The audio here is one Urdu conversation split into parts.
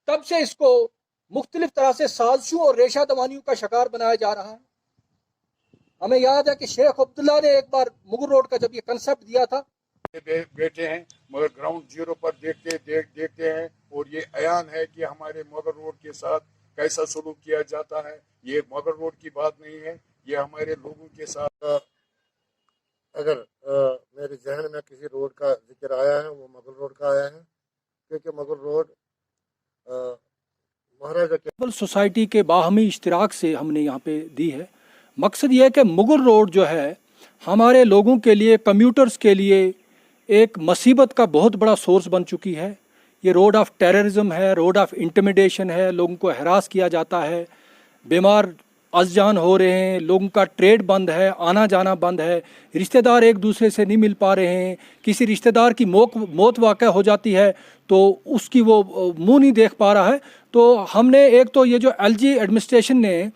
تب سے اس کو مختلف طرح سے سازشوں اور ریشہ دوانیوں کا شکار بنایا جا رہا ہے۔ ہمیں یاد ہے کہ شیخ عبداللہ نے ایک بار مغل روڈ کا جب یہ کنسپٹ دیا تھا، بیٹھے ہیں مگر گراؤنڈ زیرو پر دیکھتے ہیں، اور یہ عیان ہے کہ ہمارے مغل روڈ کے ساتھ کیسا سلوک کیا جاتا ہے۔ یہ مغل روڈ کی بات نہیں ہے، یہ ہمارے لوگوں کے ساتھ اگر میرے ذہن میں کسی روڈ کا ذکر آیا ہے وہ مغل روڈ کا آیا ہے، کیونکہ مغل روڈ مہاراجہ کے سوسائٹی کے باہمی اشتراک سے ہم نے یہاں پہ دی ہے۔ مقصد یہ ہے کہ مغل روڈ جو ہے ہمارے لوگوں کے لیے، کمیوٹرز کے لیے ایک مصیبت کا بہت بڑا سورس بن چکی ہے۔ یہ روڈ آف ٹیررزم ہے، روڈ آف انٹیمیڈیشن ہے، لوگوں کو ہراس کیا جاتا ہے، بیمار ازجان ہو رہے ہیں، لوگوں کا ٹریڈ بند ہے، آنا جانا بند ہے، رشتہ دار ایک دوسرے سے نہیں مل پا رہے ہیں، کسی رشتہ دار کی موت واقع ہو جاتی ہے تو اس کی وہ منہ نہیں دیکھ پا رہا ہے۔ تو ہم نے ایک تو یہ جو ایل جی ایڈمنسٹریشن نے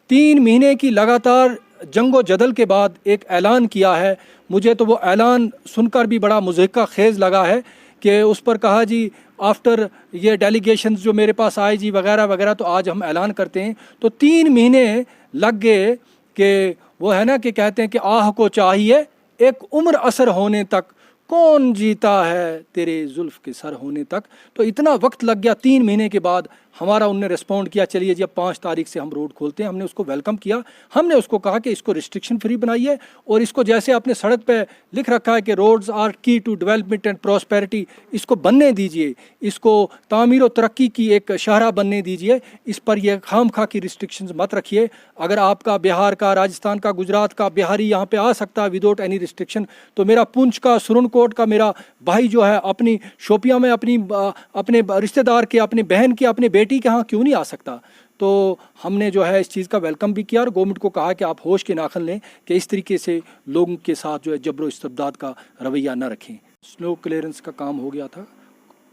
3 مہینے کی لگاتار جنگ و جدل کے بعد ایک اعلان کیا ہے، مجھے تو وہ اعلان سن کر بھی بڑا مضحکہ خیز لگا ہے کہ اس پر کہا جی آفٹر یہ ڈیلیگیشنز جو میرے پاس آئے جی وغیرہ وغیرہ، تو آج ہم اعلان کرتے ہیں۔ تو 3 مہینے لگ گئے کہ وہ ہے نا کہ کہتے ہیں کہ آہ کو چاہیے ایک عمر اثر ہونے تک، کون جیتا ہے تیرے زلف کے سر ہونے تک۔ تو اتنا وقت لگ گیا، 3 مہینے کے بعد ہمارا ان نے ریسپونڈ کیا، چلیے جی اب 5 تاریخ سے ہم روڈ کھولتے ہیں۔ ہم نے اس کو ویلکم کیا، ہم نے اس کو کہا کہ اس کو ریسٹرکشن فری بنائیے، اور اس کو جیسے آپ نے سڑک پہ لکھ رکھا ہے کہ روڈز آر کی ٹو ڈیولپمنٹ اینڈ پراسپیرٹی، اس کو بننے دیجیے، اس کو تعمیر و ترقی کی ایک شاہراہ بننے دیجیے، اس پر یہ خام خواہ کی ریسٹرکشنز مت رکھیے۔ اگر آپ کا بہار کا، راجستھان کا، گجرات کا بہاری یہاں پہ آ سکتا ہے وداؤٹ اینی ریسٹرکشن، تو میرا پونچھ کا، سرن کوٹ کا میرا بھائی جو ہے اپنی شوپیاں میں اپنے رشتہ دار کے، اپنی بہن کے، اپنی بیٹی کے ہاں کیوں نہیں آ سکتا؟ تو ہم نے جو ہے اس چیز کا ویلکم بھی کیا، اور گورنمنٹ کو کہا کہ آپ ہوش کے ناخن لیں کہ اس طریقے سے لوگوں کے ساتھ جو ہے جبر و استبداد کا رویہ نہ رکھیں۔ سنو کلیئرنس کا کام ہو گیا تھا،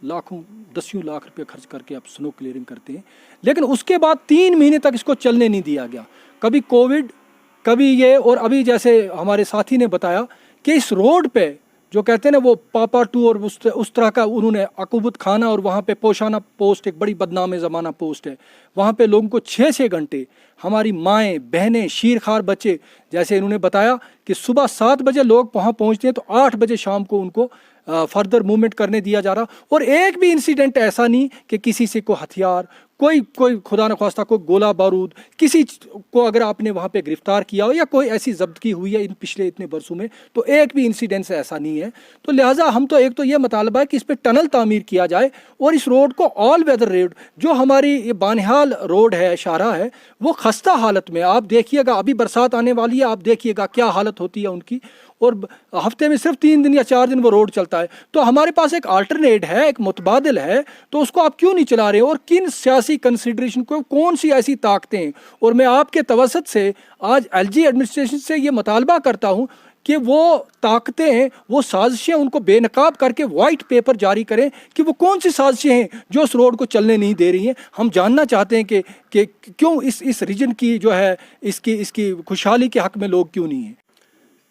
لاکھوں 10 لاکھ روپے خرچ کر کے آپ سنو کلیئرنگ کرتے ہیں، لیکن اس کے بعد 3 مہینے تک اس کو چلنے نہیں دیا گیا۔ کبھی کووڈ، کبھی یہ، اور ابھی جیسے ہمارے ساتھی نے بتایا کہ اس روڈ پہ جو کہتے ہیں نا وہ پاپا 2 اور اس طرح کا انہوں نے عقوبت خانہ، اور وہاں پہ پوشانہ پوسٹ ایک بڑی بدنام زمانہ پوسٹ ہے، وہاں پہ لوگوں کو 6 گھنٹے، ہماری مائیں بہنیں شیرخوار بچے، جیسے انہوں نے بتایا کہ صبح 7 بجے لوگ وہاں پہنچتے ہیں تو 8 بجے شام کو ان کو فردر موومنٹ کرنے دیا جا رہا، اور ایک بھی انسیڈنٹ ایسا نہیں کہ کسی سے کوئی ہتھیار، کوئی خدا نخواستہ کوئی گولہ بارود کسی کو اگر آپ نے وہاں پہ گرفتار کیا ہو یا کوئی ایسی ضبطگی ہوئی ہے ان پچھلے اتنے برسوں میں، تو ایک بھی انسیڈنس ایسا نہیں ہے۔ تو لہٰذا ہم تو ایک تو یہ مطالبہ ہے کہ اس پہ ٹنل تعمیر کیا جائے، اور اس روڈ کو آل ویدر روڈ، جو ہماری یہ بانہال روڈ ہے، شاہراہ ہے، وہ خستہ حالت میں، آپ دیکھیے گا ابھی برسات آنے والی ہے، آپ دیکھیے گا کیا حالت ہوتی ہے ان کی، اور ہفتے میں صرف 3 دن یا 4 دن وہ روڈ چلتا ہے۔ تو ہمارے پاس ایک آلٹرنیٹ ہے، ایک متبادل ہے، تو اس کو آپ کیوں نہیں چلا رہے؟ اور کن سیاسی کنسیڈریشن کو، کون سی ایسی طاقتیں ہیں؟ اور میں آپ کے توسط سے آج ایل جی ایڈمنسٹریشن سے یہ مطالبہ کرتا ہوں کہ وہ طاقتیں ہیں، وہ سازشیں ان کو بے نقاب کر کے وائٹ پیپر جاری کریں کہ وہ کون سی سازشیں ہیں جو اس روڈ کو چلنے نہیں دے رہی ہیں۔ ہم جاننا چاہتے ہیں کہ کیوں اس ریجن کی جو ہے اس کی خوشحالی کے حق میں لوگ کیوں نہیں ہیں۔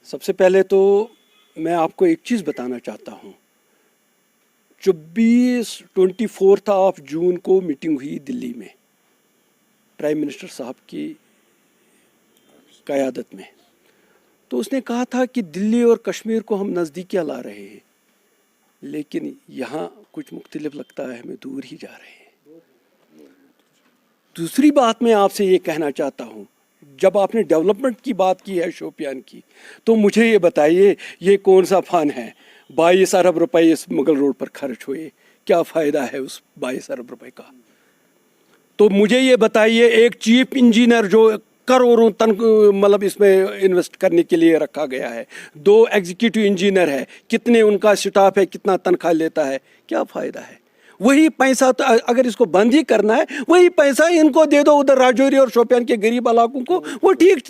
سب سے پہلے تو میں آپ کو ایک چیز بتانا چاہتا ہوں، 24 جون کو میٹنگ ہوئی دلی میں پرائم منسٹر صاحب کی قیادت میں، تو اس نے کہا تھا کہ دلی اور کشمیر کو ہم نزدیکیاں لا رہے ہیں، لیکن یہاں کچھ مختلف لگتا ہے، ہمیں دور ہی جا رہے ہیں۔ دوسری بات میں آپ سے یہ کہنا چاہتا ہوں، جب آپ نے ڈیولپمنٹ کی بات کی ہے شوپیان کی، تو مجھے یہ بتائیے یہ کون سا فن ہے؟ 22 ارب روپے اس مغل روڈ پر خرچ ہوئے، کیا فائدہ ہے اس 22 ارب روپے کا؟ تو مجھے یہ بتائیے ایک چیف انجینئر جو کروڑوں مطلب اس میں انویسٹ کرنے کے لیے رکھا گیا ہے، 2 ایگزیکٹو انجینئر ہے، کتنے ان کا سٹاف ہے، کتنا تنخواہ لیتا ہے، کیا فائدہ ہے؟ وہی پیسہ تو اگر اس کو بند ہی کرنا ہے، وہی پیسہ ان کو دے دو ادھر راجوری اور شوپیان کے غریب علاقوں کو، وہ ٹھیک